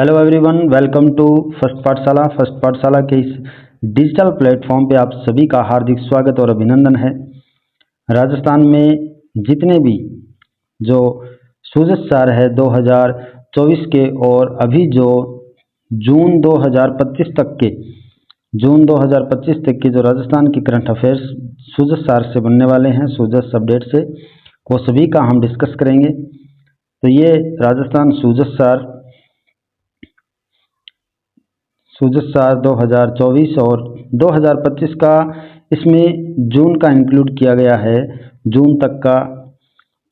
Hello everyone, welcome to first Pathshala के इस digital platform पे आप सभी का हार्दिक स्वागत और अभिनंदन है। राजस्थान में जितने भी जो सूजत सार है 2024 के और अभी जो जून 2025 तक के जो राजस्थान की करंट अफेयर्स सूजत सार से बनने वाले हैं, सूजत अपडेट से, वो सभी का हम डिस्कस करेंगे। तो ये राजस्थान सूजत सार 2024 और 2025 का, इसमें जून का इंक्लूड किया गया है, जून तक का।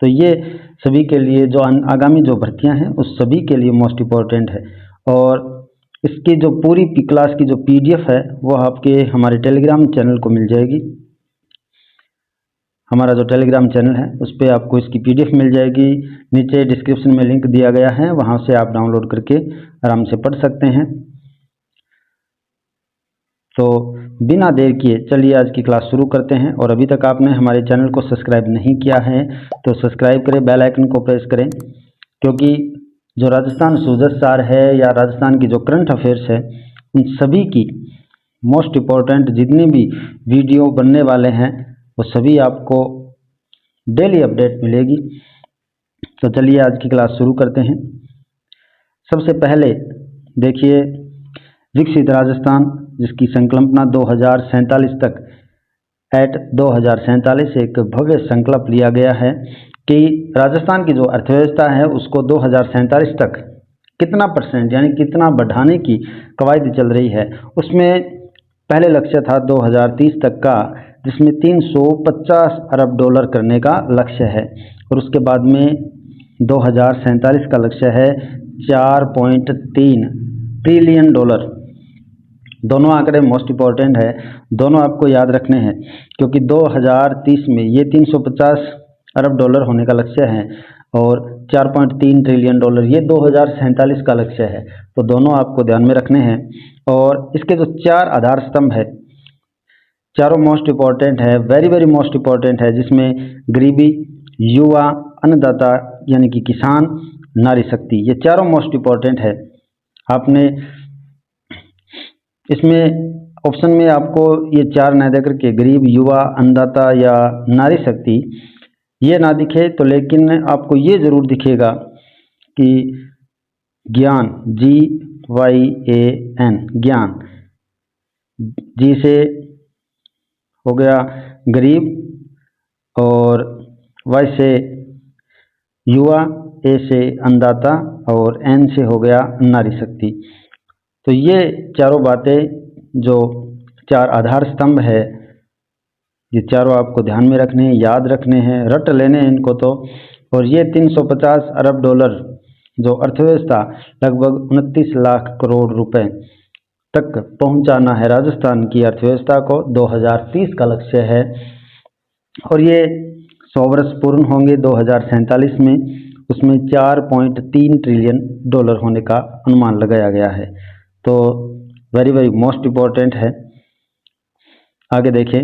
तो ये सभी के लिए जो आगामी जो भर्तियां हैं उस सभी के लिए मोस्ट इम्पॉर्टेंट है। और इसकी जो पूरी क्लास की जो पीडीएफ है वो आपके हमारे टेलीग्राम चैनल को मिल जाएगी। हमारा जो टेलीग्राम चैनल है उस पर आपको इसकी पीडीएफ मिल जाएगी। नीचे डिस्क्रिप्शन में लिंक दिया गया है, वहाँ से आप डाउनलोड करके आराम से पढ़ सकते हैं। तो बिना देर किए चलिए आज की क्लास शुरू करते हैं। और अभी तक आपने हमारे चैनल को सब्सक्राइब नहीं किया है तो सब्सक्राइब करें, बेल आइकन को प्रेस करें, क्योंकि जो राजस्थान सूजत सार है या राजस्थान की जो करंट अफेयर्स है उन सभी की मोस्ट इम्पॉर्टेंट जितनी भी वीडियो बनने वाले हैं वो सभी आपको डेली अपडेट मिलेगी। तो चलिए आज की क्लास शुरू करते हैं। सबसे पहले देखिए, विकसित राजस्थान, जिसकी संकल्पना 2047 तक 2047 एक भव्य संकल्प लिया गया है कि राजस्थान की जो अर्थव्यवस्था है उसको 2047 तक कितना परसेंट यानी कितना बढ़ाने की कवायद चल रही है। उसमें पहले लक्ष्य था 2030 तक का, जिसमें 350 अरब डॉलर करने का लक्ष्य है। और उसके बाद में 2047 का लक्ष्य है 4.3 ट्रिलियन डॉलर। दोनों आंकड़े मोस्ट इम्पॉर्टेंट है, दोनों आपको याद रखने हैं, क्योंकि 2030 में ये 350 अरब डॉलर होने का लक्ष्य है और 4.3 ट्रिलियन डॉलर ये 2047 का लक्ष्य है। तो दोनों आपको ध्यान में रखने हैं। और इसके जो 4 आधार स्तंभ है, चारों मोस्ट इम्पॉर्टेंट है, वेरी वेरी मोस्ट इम्पॉर्टेंट है, जिसमें गरीबी, युवा, अन्नदाता यानी कि किसान, नारी शक्ति, ये चारों मोस्ट इम्पॉर्टेंट है। आपने इसमें ऑप्शन में आपको ये 4 ना देकर के गरीब, युवा, अन्नदाता या नारी शक्ति ये ना दिखे तो, लेकिन आपको ये ज़रूर दिखेगा कि ज्ञान, GYAN, ज्ञान, जी से हो गया गरीब और Y से युवा, A से अन्नदाता और N से हो गया नारी शक्ति। तो ये चारों बातें जो 4 आधार स्तंभ है, ये चारों आपको ध्यान में रखने हैं, याद रखने हैं, रट लेने हैं इनको तो। और ये 350 अरब डॉलर जो अर्थव्यवस्था लगभग 29 लाख करोड़ रुपए तक पहुंचाना है राजस्थान की अर्थव्यवस्था को, 2030 का लक्ष्य है। और ये 100 वर्ष पूर्ण होंगे 2047 में, उसमें 4.3 ट्रिलियन डॉलर होने का अनुमान लगाया गया है। तो वेरी वेरी मोस्ट इम्पॉर्टेंट है। आगे देखें,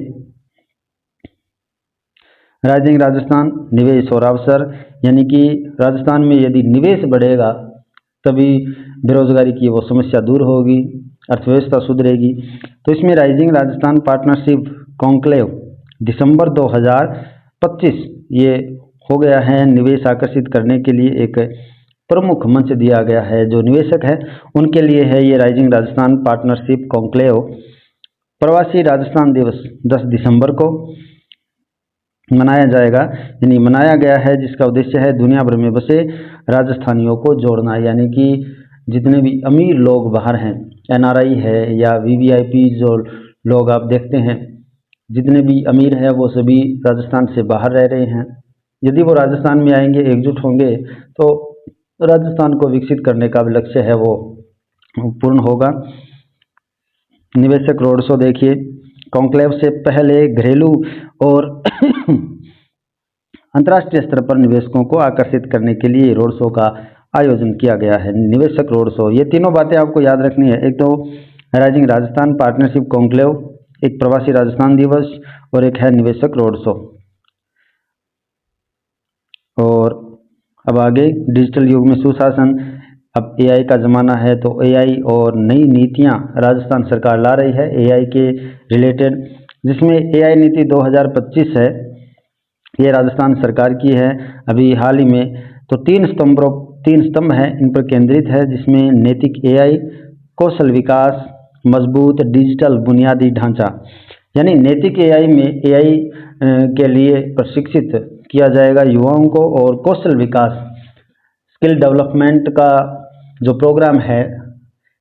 राइजिंग राजस्थान, निवेश और अवसर, यानी कि राजस्थान में यदि निवेश बढ़ेगा तभी बेरोजगारी की वो समस्या दूर होगी, अर्थव्यवस्था सुधरेगी। तो इसमें राइजिंग राजस्थान पार्टनरशिप कॉन्क्लेव दिसंबर 2025 ये हो गया है। निवेश आकर्षित करने के लिए एक प्रमुख मंच दिया गया है, जो निवेशक है उनके लिए है ये राइजिंग राजस्थान पार्टनरशिप कॉन्क्लेव। प्रवासी राजस्थान दिवस 10 दिसंबर को मनाया जाएगा, यानी मनाया गया है, जिसका उद्देश्य है दुनिया भर में बसे राजस्थानियों को जोड़ना। यानी कि जितने भी अमीर लोग बाहर हैं, NRI है या VVIP जो लोग आप देखते हैं, जितने भी अमीर हैं वो सभी राजस्थान से बाहर रह रहे हैं। यदि वो राजस्थान में आएंगे, एकजुट होंगे, तो राजस्थान को विकसित करने का भी लक्ष्य है वो पूर्ण होगा। निवेशक रोड शो देखिए, कॉन्क्लेव से पहले घरेलू और अंतर्राष्ट्रीय स्तर पर निवेशकों को आकर्षित करने के लिए रोड शो का आयोजन किया गया है। निवेशक रोड शो, ये तीनों बातें आपको याद रखनी है। एक तो राइजिंग राजस्थान पार्टनरशिप कॉन्क्लेव, एक प्रवासी राजस्थान दिवस और एक है निवेशक रोड शो। और अब आगे, डिजिटल युग में सुशासन, अब एआई का ज़माना है, तो एआई और नई नीतियां राजस्थान सरकार ला रही है एआई के रिलेटेड, जिसमें एआई नीति 2025 है, ये राजस्थान सरकार की है अभी हाल ही में। तो तीन स्तंभ हैं, इन पर केंद्रित है, जिसमें नैतिक एआई, कौशल विकास, मजबूत डिजिटल बुनियादी ढांचा। यानी नैतिक एआई में एआई के लिए प्रशिक्षित किया जाएगा युवाओं को, और कौशल विकास स्किल डेवलपमेंट का जो प्रोग्राम है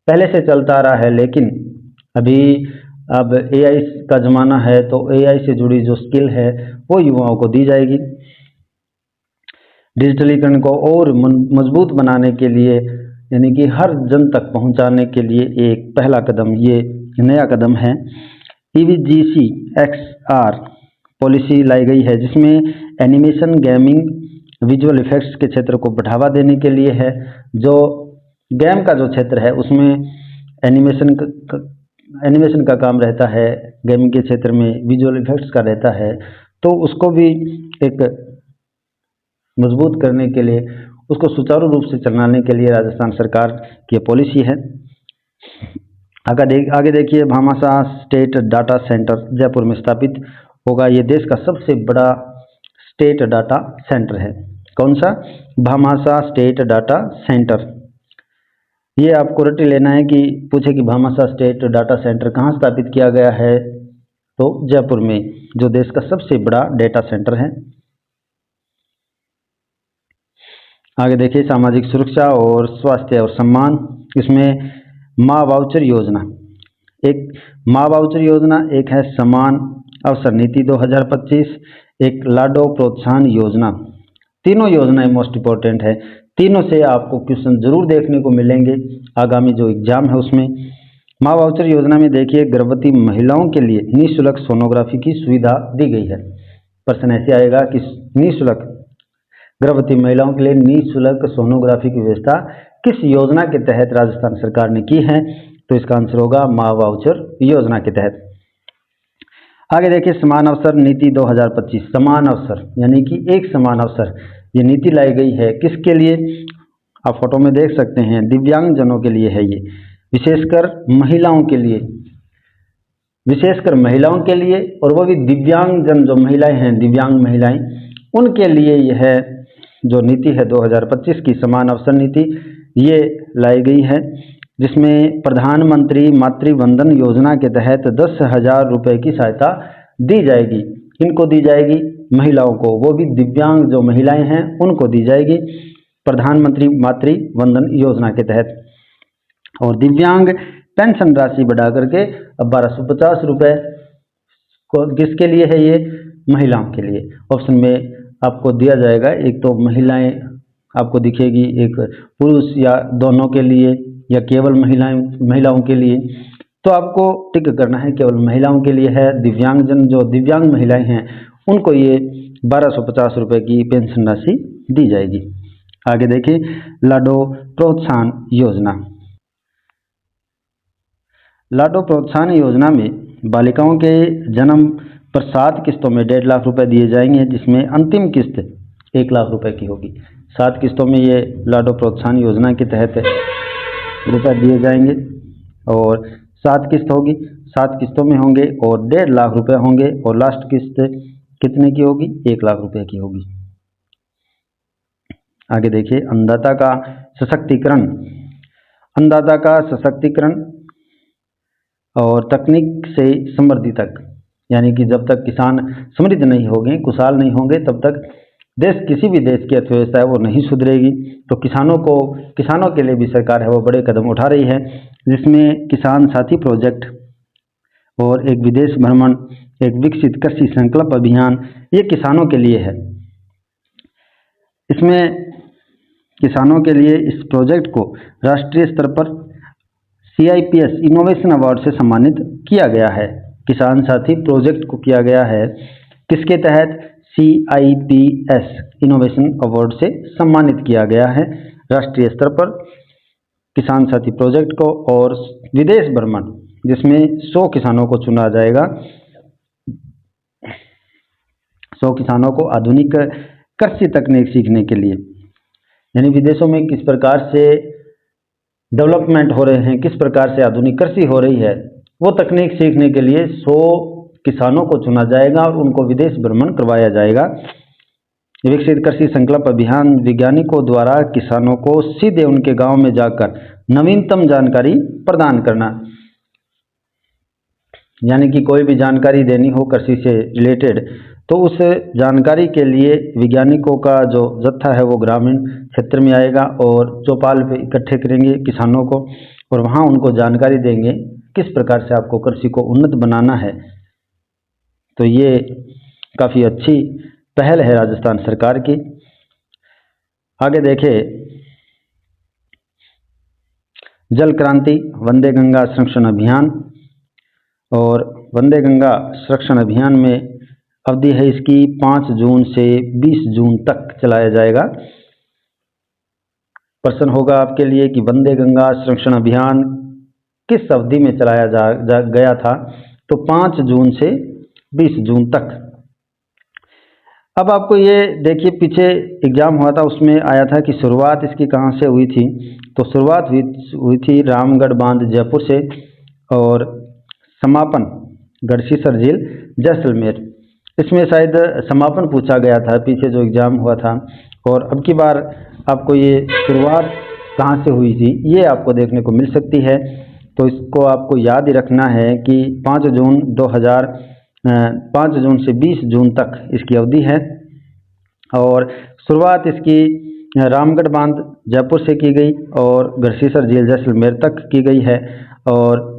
पहले से चलता आ रहा है, लेकिन अभी अब एआई का ज़माना है, तो एआई से जुड़ी जो स्किल है वो युवाओं को दी जाएगी। डिजिटलीकरण को और मजबूत बनाने के लिए, यानी कि हर जन तक पहुंचाने के लिए एक पहला कदम, ये नया कदम है, ईवीजीसी XR पॉलिसी लाई गई है, जिसमें एनिमेशन, गेमिंग, विजुअल इफेक्ट्स के क्षेत्र को बढ़ावा देने के लिए है। जो गेम का जो क्षेत्र है उसमें एनिमेशन का काम रहता है, गेमिंग के क्षेत्र में विजुअल इफेक्ट्स का रहता है, तो उसको भी एक मजबूत करने के लिए, उसको सुचारू रूप से चलाने के लिए राजस्थान सरकार की पॉलिसी है। आगे देखिए, Bhamashah state data centre Jaipur में स्थापित होगा। ये देश का सबसे बड़ा स्टेट डाटा सेंटर है। कौन सा? Bhamashah state data centre. ये आपको रट लेना है कि पूछे कि भामाशाह स्टेट डाटा सेंटर कहाँ स्थापित किया गया है, तो जयपुर में, जो देश का सबसे बड़ा डेटा सेंटर है। आगे देखिए, सामाजिक सुरक्षा और स्वास्थ्य और सम्मान, इसमें माँ वाउचर योजना, एक माँ वाउचर योजना, एक है समान अवसर नीति 2025, एक लाडो प्रोत्साहन योजना। तीनों योजनाएं मोस्ट इम्पोर्टेंट है, तीनों से आपको क्वेश्चन जरूर देखने को मिलेंगे आगामी जो एग्जाम है उसमें। माँ वाउचर योजना में देखिए, गर्भवती महिलाओं के लिए निःशुल्क सोनोग्राफी की सुविधा दी गई है। प्रश्न ऐसे आएगा कि निःशुल्क गर्भवती महिलाओं के लिए निःशुल्क सोनोग्राफी की व्यवस्था किस योजना के तहत राजस्थान सरकार ने की है, तो इसका आंसर होगा माँ वाउचर योजना के तहत। आगे देखिए, समान अवसर नीति 2025, समान अवसर यानी कि एक समान अवसर, ये नीति लाई गई है किसके लिए? आप फोटो में देख सकते हैं, दिव्यांग जनों के लिए है ये, विशेषकर महिलाओं के लिए, विशेषकर महिलाओं के लिए, और वो भी दिव्यांग जन जो महिलाएं हैं, दिव्यांग महिलाएं, उनके लिए यह जो नीति है 2025 की समान अवसर नीति, ये लाई गई है, जिसमें प्रधानमंत्री मातृ वंदन योजना के तहत 10,000 रुपये की सहायता दी जाएगी। इनको दी जाएगी महिलाओं को, वो भी दिव्यांग जो महिलाएं हैं उनको दी जाएगी प्रधानमंत्री मातृ वंदन योजना के तहत। और दिव्यांग पेंशन राशि बढ़ा करके अब 1250 रुपये को किसके लिए है? ये महिलाओं के लिए। ऑप्शन में आपको दिया जाएगा, एक तो महिलाएं आपको दिखेगी, एक पुरुष या दोनों के लिए, या केवल महिलाओं के लिए, तो आपको टिक करना है केवल महिलाओं के लिए है। दिव्यांगजन जो दिव्यांग महिलाएं हैं उनको ये 1250 रुपये की पेंशन राशि दी जाएगी। आगे देखिए, लाडो प्रोत्साहन योजना। लाडो प्रोत्साहन योजना में बालिकाओं के जन्म पर 7 किस्तों में 1.5 लाख रुपए दिए जाएंगे, जिसमें अंतिम किस्त 1 लाख रुपए की होगी। 7 किस्तों में ये लाडो प्रोत्साहन योजना के तहत रुपए दिए जाएंगे, और 7 किस्त होगी, 7 किस्तों में होंगे, और 1.5 लाख रुपए होंगे, और लास्ट किस्त कितने की होगी? 1 लाख रुपए की होगी। आगे देखिए, अन्नदाता का सशक्तिकरण। अन्नदाता का सशक्तिकरण और तकनीक से समृद्धि तक, यानी कि जब तक किसान समृद्ध नहीं होंगे, खुशहाल नहीं होंगे, तब तक देश, किसी भी देश की अर्थव्यवस्था है वो नहीं सुधरेगी। तो किसानों के लिए भी सरकार है वो बड़े कदम उठा रही है, जिसमें किसान साथी प्रोजेक्ट और एक विदेश भ्रमण, एक विकसित कृषि संकल्प अभियान, ये किसानों के लिए है। इसमें किसानों के लिए इस प्रोजेक्ट को राष्ट्रीय स्तर पर CIPS इनोवेशन अवार्ड से सम्मानित किया गया है। किसान साथी प्रोजेक्ट को किया गया है किसके तहत? CIPS इनोवेशन अवार्ड से सम्मानित किया गया है राष्ट्रीय स्तर पर किसान साथी प्रोजेक्ट को। और विदेश भ्रमण, जिसमें 100 किसानों को चुना जाएगा, 100 किसानों को आधुनिक कृषि तकनीक सीखने के लिए, यानी विदेशों में किस प्रकार से डेवलपमेंट हो रहे हैं, किस प्रकार से आधुनिक कृषि हो रही है, वो तकनीक सीखने के लिए 100 किसानों को चुना जाएगा और उनको विदेश भ्रमण करवाया जाएगा। विकसित कृषि संकल्प अभियान वैज्ञानिकों द्वारा किसानों को सीधे उनके गांव में जाकर नवीनतम जानकारी प्रदान करना, यानी कि कोई भी जानकारी देनी हो कृषि से रिलेटेड तो उस जानकारी के लिए वैज्ञानिकों का जो जत्था है वो ग्रामीण क्षेत्र में आएगा और चौपाल पे इकट्ठे करेंगे किसानों को और वहाँ उनको जानकारी देंगे किस प्रकार से आपको कृषि को उन्नत बनाना है। तो ये काफ़ी अच्छी पहल है राजस्थान सरकार की। आगे देखें, जल क्रांति वंदे गंगा संरक्षण अभियान, और वंदे गंगा संरक्षण अभियान में अवधि है इसकी 5 जून से 20 जून तक चलाया जाएगा। प्रश्न होगा आपके लिए कि वंदे गंगा संरक्षण अभियान किस अवधि में चलाया गया था, तो 5 जून से 20 जून तक। अब आपको ये देखिए, पीछे एग्जाम हुआ था उसमें आया था कि शुरुआत इसकी कहाँ से हुई थी, तो शुरुआत हुई थी रामगढ़ बांध जयपुर से और समापन गढ़सीसर झील जैसलमेर। इसमें शायद समापन पूछा गया था पीछे जो एग्ज़ाम हुआ था, और अब की बार आपको ये शुरुआत कहाँ से हुई थी ये आपको देखने को मिल सकती है। तो इसको आपको याद ही रखना है कि 5 जून से 20 जून तक इसकी अवधि है और शुरुआत इसकी रामगढ़ बांध जयपुर से की गई और गढ़सीसर झील जैसलमेर तक की गई है। और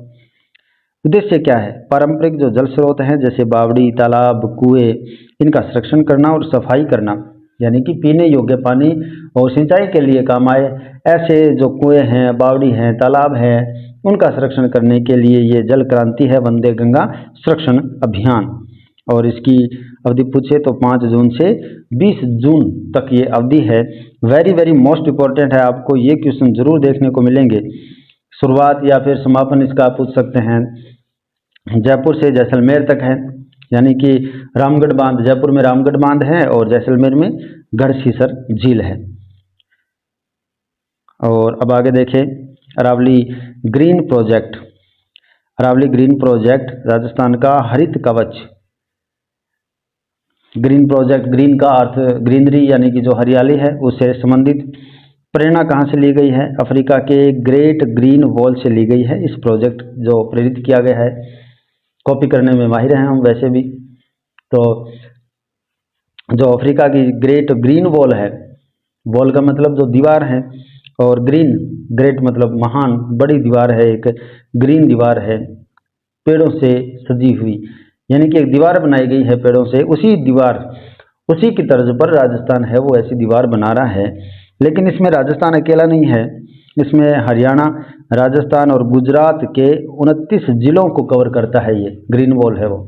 उद्देश्य क्या है, पारंपरिक जो जल स्रोत हैं जैसे बावड़ी, तालाब, कुएं, इनका संरक्षण करना और सफाई करना, यानी कि पीने योग्य पानी और सिंचाई के लिए काम आए ऐसे जो कुएं हैं, बावड़ी हैं, तालाब हैं, उनका संरक्षण करने के लिए ये जल क्रांति है वंदे गंगा संरक्षण अभियान। और इसकी अवधि पूछे तो 5 जून से 20 जून तक ये अवधि है। वेरी वेरी मोस्ट इम्पोर्टेंट है, आपको ये क्वेश्चन जरूर देखने को मिलेंगे। शुरुआत या फिर समापन इसका पूछ सकते हैं। जयपुर से जैसलमेर तक है, यानी कि रामगढ़ बांध, जयपुर में रामगढ़ बांध है और जैसलमेर में गढ़सीसर झील है। और अब आगे देखें, Aravali green project. Aravali green project Rajasthan का हरित कवच। ग्रीन प्रोजेक्ट, ग्रीन का अर्थ ग्रीनरी यानी कि जो हरियाली है उससे संबंधित। प्रेरणा कहाँ से ली गई है, अफ्रीका के ग्रेट ग्रीन वॉल से ली गई है। इस प्रोजेक्ट जो प्रेरित किया गया है, कॉपी करने में माहिर हैं हम वैसे भी, तो जो अफ्रीका की ग्रेट ग्रीन वॉल है, वॉल का मतलब जो दीवार है, और ग्रीन, ग्रेट मतलब महान, बड़ी दीवार है, एक ग्रीन दीवार है पेड़ों से सजी हुई, यानी कि एक दीवार बनाई गई है पेड़ों से। उसी की तर्ज पर राजस्थान है वो ऐसी दीवार बना रहा है। लेकिन इसमें राजस्थान अकेला नहीं है, इसमें हरियाणा, राजस्थान और गुजरात के 29 जिलों को कवर करता है। ये ग्रीन वॉल है वो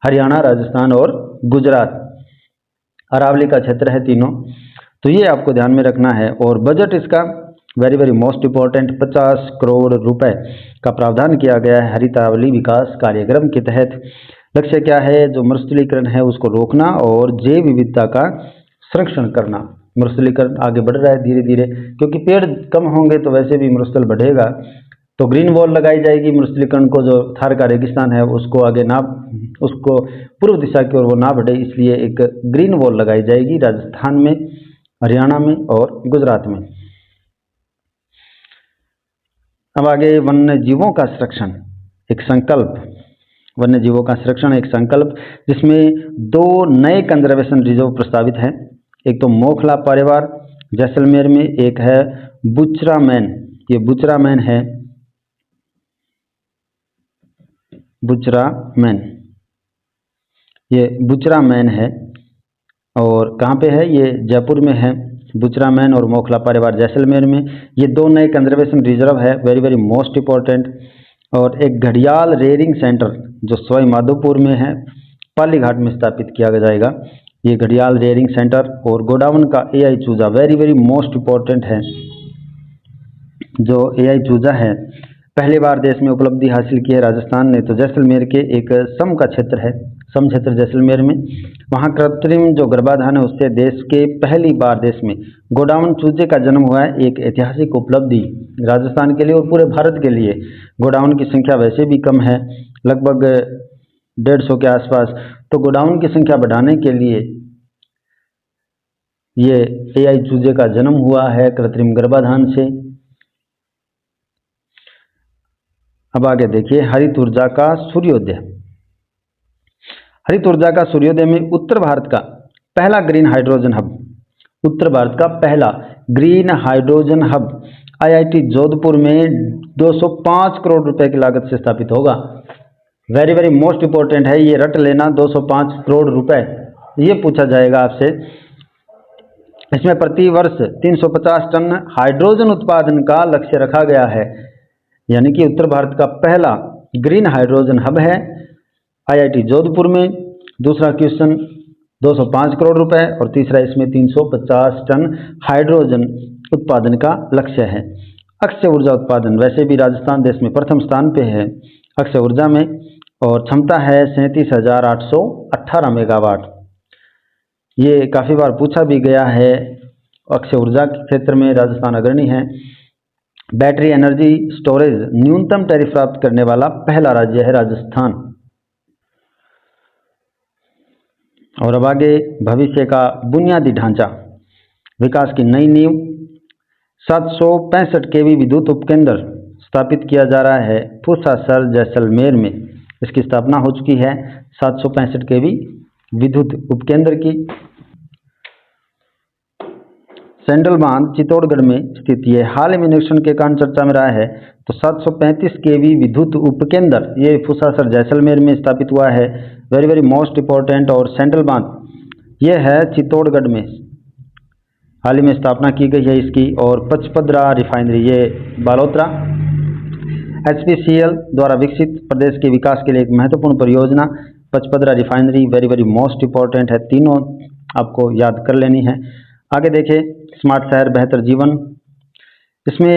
हरियाणा, राजस्थान और गुजरात, अरावली का क्षेत्र है तीनों। तो ये आपको ध्यान में रखना है। और बजट इसका very very most important 50 crore रुपए का प्रावधान किया गया है हरित अरावली विकास कार्यक्रम के तहत। लक्ष्य क्या है, जो मरुस्थलीकरण है उसको रोकना और जैव विविधता का संरक्षण करना। मरुस्थलीकरण आगे बढ़ रहा है धीरे धीरे, क्योंकि पेड़ कम होंगे तो वैसे भी मरुस्थल बढ़ेगा। तो ग्रीन वॉल लगाई जाएगी मरुस्थलीकरण को, जो थार का रेगिस्तान है उसको आगे ना, उसको पूर्व दिशा की ओर वो ना बढ़े, इसलिए एक ग्रीन वॉल लगाई जाएगी राजस्थान में, हरियाणा में और गुजरात में। अब आगे वन्य जीवों का संरक्षण एक संकल्प। वन्य जीवों का संरक्षण एक संकल्प जिसमें 2 नए कंजर्वेशन रिजर्व प्रस्तावित हैं। एक तो मोखला परिवार जैसलमेर में, एक है बुचरामैन। ये बुचरामैन है, बुचरामैन, ये बुचरामैन है। और कहाँ पे है, ये जयपुर में है। बुचरामैन और मोखला परिवार जैसलमेर में, ये 2 नए कंजर्वेशन रिजर्व है, वेरी वेरी मोस्ट इम्पोर्टेंट। और एक घड़ियाल रेयरिंग सेंटर जो सवाई माधोपुर में है, पालीघाट में स्थापित किया जाएगा ये घड़ियाल रेयरिंग सेंटर। और गोडाउन का एआई चूजा वेरी वेरी मोस्ट इम्पोर्टेंट है। जो एआई चूजा है पहली बार देश में उपलब्धि हासिल की है राजस्थान ने। तो जैसलमेर के एक सम का क्षेत्र है, समक्षेत्र जैसलमेर में। वहाँ कृत्रिम जो गर्भाधान है उससे देश के पहली बार देश में गोडाउन चूजे का जन्म हुआ है। एक ऐतिहासिक उपलब्धि राजस्थान के लिए और पूरे भारत के लिए। गोडाउन की संख्या वैसे भी कम है, लगभग 150 के आसपास। तो गोडाउन की संख्या बढ़ाने के लिए ये एआई चूजे का जन्म हुआ है कृत्रिम गर्भाधान से। अब आगे देखिए हरित ऊर्जा का सूर्योदय। हरित ऊर्जा का सूर्योदय में उत्तर भारत का पहला ग्रीन हाइड्रोजन हब, उत्तर भारत का पहला green hydrogen hub IIT Jodhpur में 205 करोड़ रुपए की लागत से स्थापित होगा। वेरी वेरी मोस्ट इंपॉर्टेंट है, ये रट लेना, 205 करोड़ रुपए। ये पूछा जाएगा आपसे। इसमें प्रति वर्ष 350 टन हाइड्रोजन उत्पादन का लक्ष्य रखा गया है, यानी कि उत्तर भारत का पहला ग्रीन हाइड्रोजन हब है आईआईटी जोधपुर में। दूसरा क्वेश्चन 205 करोड़ रुपए और तीसरा इसमें 350 टन हाइड्रोजन उत्पादन का लक्ष्य है। अक्षय ऊर्जा उत्पादन, वैसे भी राजस्थान देश में प्रथम स्थान पे है अक्षय ऊर्जा में, और क्षमता है 37,818 मेगावाट। ये काफ़ी बार पूछा भी गया है। अक्षय ऊर्जा के क्षेत्र में राजस्थान अग्रणी है। बैटरी एनर्जी स्टोरेज न्यूनतम टैरिफ प्राप्त करने वाला पहला राज्य है राजस्थान। और अब आगे भविष्य का बुनियादी ढांचा, विकास की नई नींव। 765 केवी विद्युत उपकेंद्र स्थापित किया जा रहा है फुसासर जैसलमेर में। इसकी स्थापना हो चुकी है 765 केवी विद्युत उपकेंद्र की। सेंट्रल बांध चित्तौड़गढ़ में स्थित ये हाल ही में निरीक्षण के कारण चर्चा में रहा है। तो 735 केवी विद्युत उपकेंद्र ये फुसासर जैसलमेर में स्थापित हुआ है। Very very most important. और सेंट्रल बांध ये है चित्तौड़गढ़ में, हाल ही में स्थापना की गई है इसकी। और पचपदरा रिफाइनरी ये बालोतरा। HPCL द्वारा विकसित प्रदेश के विकास के लिए एक महत्वपूर्ण परियोजना Pachpadra refinery. Very very most important है, तीनों आपको याद कर लेनी है। आगे देखिए स्मार्ट शहर बेहतर जीवन। इसमें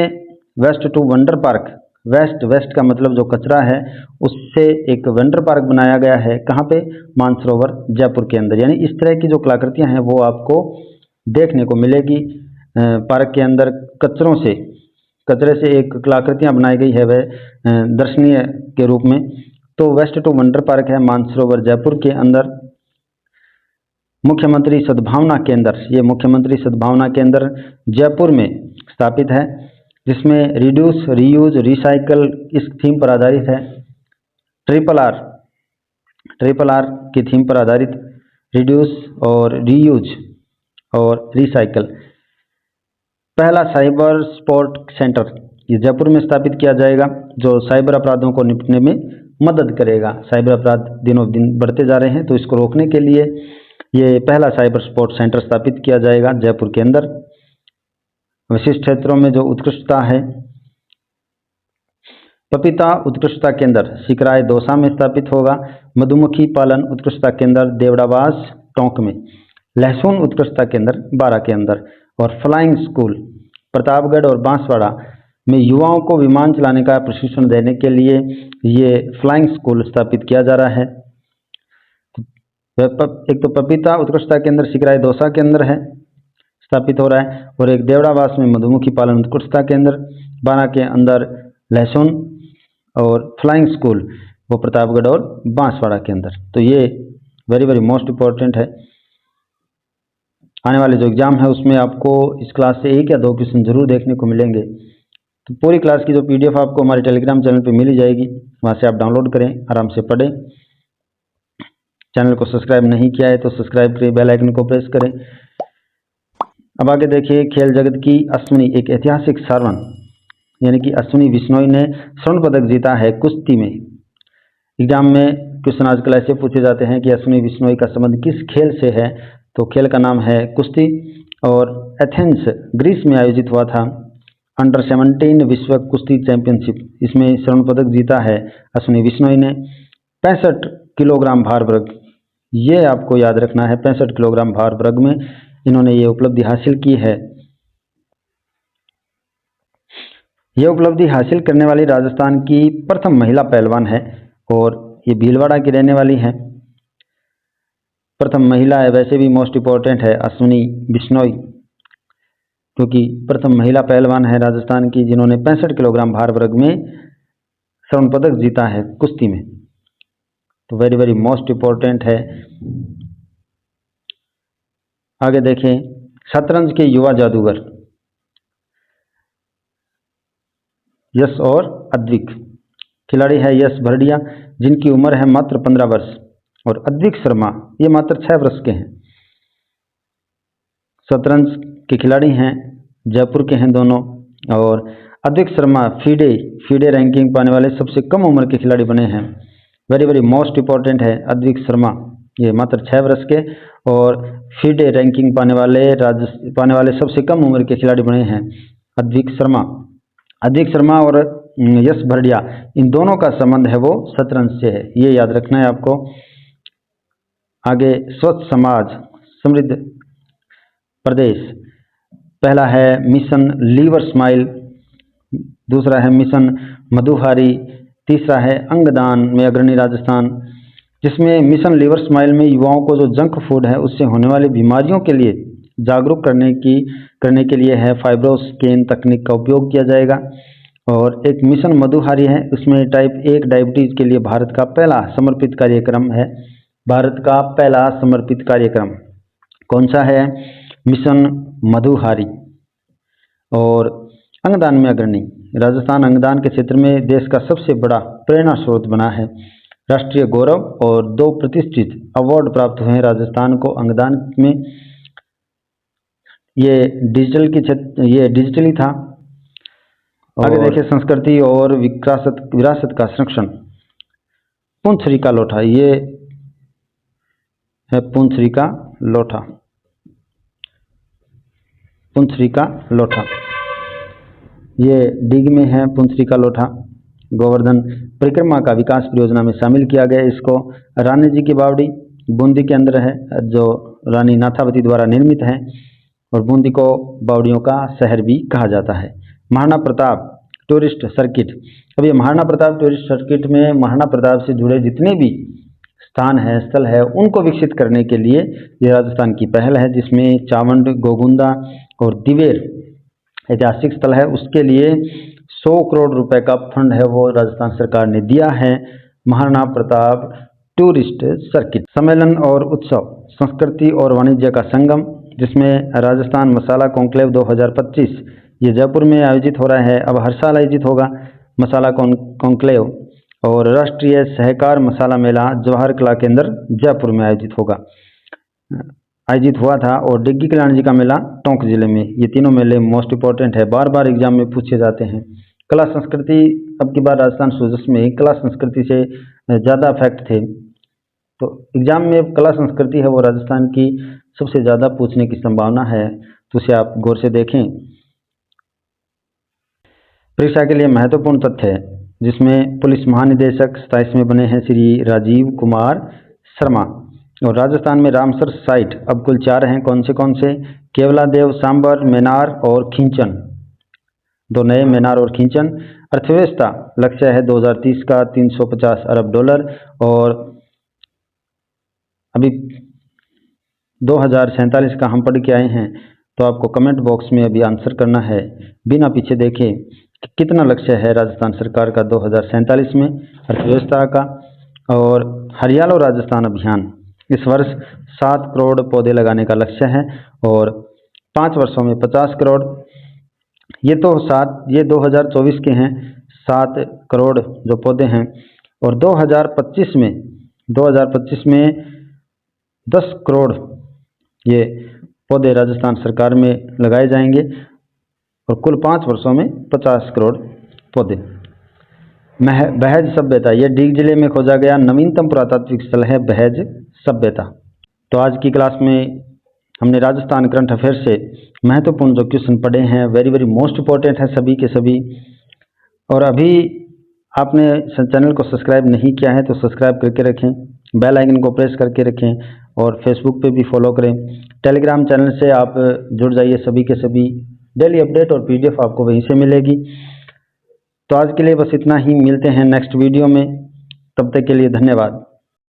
waste to wonder park, waste का मतलब जो कचरा है उससे एक वंडर पार्क बनाया गया है। कहाँ पे? मानसरोवर जयपुर के अंदर। यानी इस तरह की जो कलाकृतियाँ हैं वो आपको देखने को मिलेगी। पार्क के अंदर कचरे से एक कलाकृतियाँ बनाई गई है वह दर्शनीय के रूप में। तो वेस्ट टू वंडर पार्क है मानसरोवर जयपुर के अंदर। मुख्यमंत्री सद्भावना केंद्र, ये मुख्यमंत्री सद्भावना केंद्र जयपुर में स्थापित है, जिसमें रिड्यूस रीयूज रिसाइकल इस थीम पर आधारित है। ट्रिपल आर की थीम पर आधारित रिड्यूस और रीयूज और रिसाइकल। पहला साइबर स्पोर्ट सेंटर ये जयपुर में स्थापित किया जाएगा, जो साइबर अपराधों को निपटने में मदद करेगा। साइबर अपराध दिनों दिन बढ़ते जा रहे हैं, तो इसको रोकने के लिए ये पहला साइबर स्पोर्ट सेंटर स्थापित किया जाएगा जयपुर के अंदर। विशिष्ट क्षेत्रों में जो उत्कृष्टता है, पपीता उत्कृष्टता केंद्र सिकराय दौसा में स्थापित होगा। मधुमक्खी पालन उत्कृष्टता केंद्र देवड़ावास टोंक में। लहसुन उत्कृष्टता केंद्र बारा के अंदर। और फ्लाइंग स्कूल प्रतापगढ़ और बांसवाड़ा में युवाओं को विमान चलाने का प्रशिक्षण देने के लिए ये फ्लाइंग स्कूल स्थापित किया जा रहा है। एक तो पपीता उत्कृष्टता केंद्र सिकराय दौसा के अंदर है, स्थापित हो रहा है, और एक देवड़ावास में मधुमक्खी पालन उत्कृष्टता केंद्र, बारा के अंदर लहसुन, और फ्लाइंग स्कूल वो प्रतापगढ़ और बांसवाड़ा के अंदर। तो ये वेरी वेरी मोस्ट इम्पोर्टेंट है। आने वाले जो एग्ज़ाम है उसमें आपको इस क्लास से 1 या 2 क्वेश्चन जरूर देखने को मिलेंगे। तो पूरी क्लास की जो PDF आपको हमारे टेलीग्राम चैनल पे मिल जाएगी, वहाँ से आप डाउनलोड करें, आराम से पढ़ें। चैनल को सब्सक्राइब नहीं किया है तो सब्सक्राइब करें, बेल आइकन को प्रेस करें। अब आगे देखिए खेल जगत की अश्विनी, एक ऐतिहासिक सारण, यानी कि अश्विनी बिश्नोई ने स्वर्ण पदक जीता है कुश्ती में। एग्जाम में क्वेश्चन आजकल ऐसे पूछे जाते हैं कि अश्विनी बिश्नोई का संबंध किस खेल से है, तो खेल का नाम है कुश्ती, और एथेंस ग्रीस में आयोजित हुआ था अंडर 17 विश्व कुश्ती चैंपियनशिप। इसमें स्वर्ण पदक जीता है अश्विनी बिश्नोई ने। 65 किलोग्राम भार वर्ग, ये आपको याद रखना है, 65 किलोग्राम भार वर्ग में इन्होंने ये उपलब्धि हासिल की है। यह उपलब्धि हासिल करने वाली राजस्थान की प्रथम महिला पहलवान है, और ये भीलवाड़ा की रहने वाली है। प्रथम महिला है, वैसे भी मोस्ट इम्पोर्टेंट है अश्विनी बिश्नोई, क्योंकि प्रथम महिला पहलवान है राजस्थान की जिन्होंने 65 किलोग्राम भार वर्ग में स्वर्ण पदक जीता है कुश्ती में। तो वेरी वेरी मोस्ट इम्पोर्टेंट है। आगे देखें, शतरंज के युवा जादूगर यश और अद्विक। खिलाड़ी है यश भरडिया जिनकी उम्र है मात्र 15 वर्ष, और अद्विक शर्मा ये मात्र 6 वर्ष के हैं। शतरंज के खिलाड़ी हैं, जयपुर के हैं दोनों, और अद्विक शर्मा फीडे रैंकिंग पाने वाले सबसे कम उम्र के खिलाड़ी बने हैं। वेरी वेरी मोस्ट इम्पोर्टेंट है अद्विक शर्मा, ये मात्र 6 वर्ष के और फीडे रैंकिंग पाने वाले सबसे कम उम्र के खिलाड़ी बने हैं अद्विक शर्मा और यश भरडिया, इन दोनों का संबंध है वो शतरंज से है, ये याद रखना है आपको। आगे, स्वच्छ समाज समृद्ध प्रदेश, पहला है मिशन लीवर स्माइल, दूसरा है मिशन मधुहारी, तीसरा है अंगदान में अग्रणी राजस्थान, जिसमें मिशन लीवर स्माइल में युवाओं को जो जंक फूड है उससे होने वाली बीमारियों के लिए जागरूक करने के लिए है फाइब्रोस्कैन तकनीक का उपयोग किया जाएगा। और एक मिशन मधुहारी है, उसमें टाइप 1 डायबिटीज के लिए भारत का पहला समर्पित कार्यक्रम कौन सा है? मिशन मधुहारी। और अंगदान में अग्रणी, राजस्थान अंगदान के क्षेत्र में देश का सबसे बड़ा प्रेरणा स्रोत बना है। राष्ट्रीय गौरव और 2 प्रतिष्ठित अवार्ड प्राप्त हुए हैं राजस्थान को अंगदान में। ये डिजिटली था। आगे देखिए, संस्कृति और विरासत का संरक्षण, पुंछरी का लोठा, ये है पुंछरी का लोठा, ये डिग में है पुंछरी का लोठा। गोवर्धन परिक्रमा का विकास परियोजना में शामिल किया गया। इसको रानी जी की बावड़ी बूंदी के अंदर है, जो रानी नाथावती द्वारा निर्मित है, और बूंदी को बावड़ियों का शहर भी कहा जाता है। महाराणा प्रताप टूरिस्ट सर्किट, अब ये महाराणा प्रताप टूरिस्ट सर्किट में महाराणा प्रताप से जुड़े जितने भी स्थल है उनको विकसित करने के लिए ये राजस्थान की पहल है, जिसमें चावंड, गोगुंदा और दिवेर ऐतिहासिक स्थल है। उसके लिए 100 करोड़ रुपए का फंड है वो राजस्थान सरकार ने दिया है महाराणा प्रताप टूरिस्ट सर्किट। सम्मेलन और उत्सव, संस्कृति और वाणिज्य का संगम, जिसमें राजस्थान मसाला कॉन्क्लेव 2025 ये जयपुर में आयोजित हो रहा है। अब हर साल आयोजित होगा मसाला कॉन्क्लेव, और राष्ट्रीय सहकार मसाला मेला जवाहर कला केंद्र जयपुर में आयोजित हुआ था, और डिग्गी कल्याण जी का मेला टोंक जिले में। ये तीनों मेले मोस्ट इंपॉर्टेंट है, बार बार एग्जाम में पूछे जाते हैं। कला संस्कृति, अब की बार राजस्थान सूजस में कला संस्कृति से ज़्यादा फैक्ट थे, तो एग्जाम में कला संस्कृति है वो राजस्थान की सबसे ज़्यादा पूछने की संभावना है, तो उसे आप गौर से देखें। परीक्षा के लिए महत्वपूर्ण तथ्य है, जिसमें पुलिस महानिदेशक 27वें बने हैं श्री राजीव कुमार शर्मा, और राजस्थान में रामसर साइट अब कुल 4 हैं। कौन से? केवलादेव, सांबर, मेनार और खींचन, 2 नए मेनार और खींचन। अर्थव्यवस्था लक्ष्य है 2030 का $350 अरब, और अभी 2047 का हम पढ़ के आए हैं, तो आपको कमेंट बॉक्स में अभी आंसर करना है बिना पीछे देखे कि कितना लक्ष्य है राजस्थान सरकार का 2047 में अर्थव्यवस्था का। और हरियालो राजस्थान अभियान, इस वर्ष 7 करोड़ पौधे लगाने का लक्ष्य है, और 5 वर्षों में 50 करोड़। ये 2024 के हैं 7 करोड़ जो पौधे हैं, और 2025 में 10 करोड़ ये पौधे राजस्थान सरकार में लगाए जाएंगे, और कुल 5 वर्षों में 50 करोड़ पौधे। बहज सभ्यता, यह डीग जिले में खोजा गया नवीनतम पुरातात्विक स्थल है बहज सभ्यता। तो आज की क्लास में हमने राजस्थान करंट अफेयर से महत्वपूर्ण जो क्वेश्चन पढ़े हैं, वेरी वेरी मोस्ट इंपॉर्टेंट है सभी के सभी। और अभी आपने चैनल को सब्सक्राइब नहीं किया है तो सब्सक्राइब करके रखें, बेल आइकन को प्रेस करके रखें, और फेसबुक पे भी फॉलो करें। टेलीग्राम चैनल से आप जुड़ जाइए, सभी के सभी डेली अपडेट और PDF आपको वहीं से मिलेगी। तो आज के लिए बस इतना ही, मिलते हैं नेक्स्ट वीडियो में, तब तक के लिए धन्यवाद।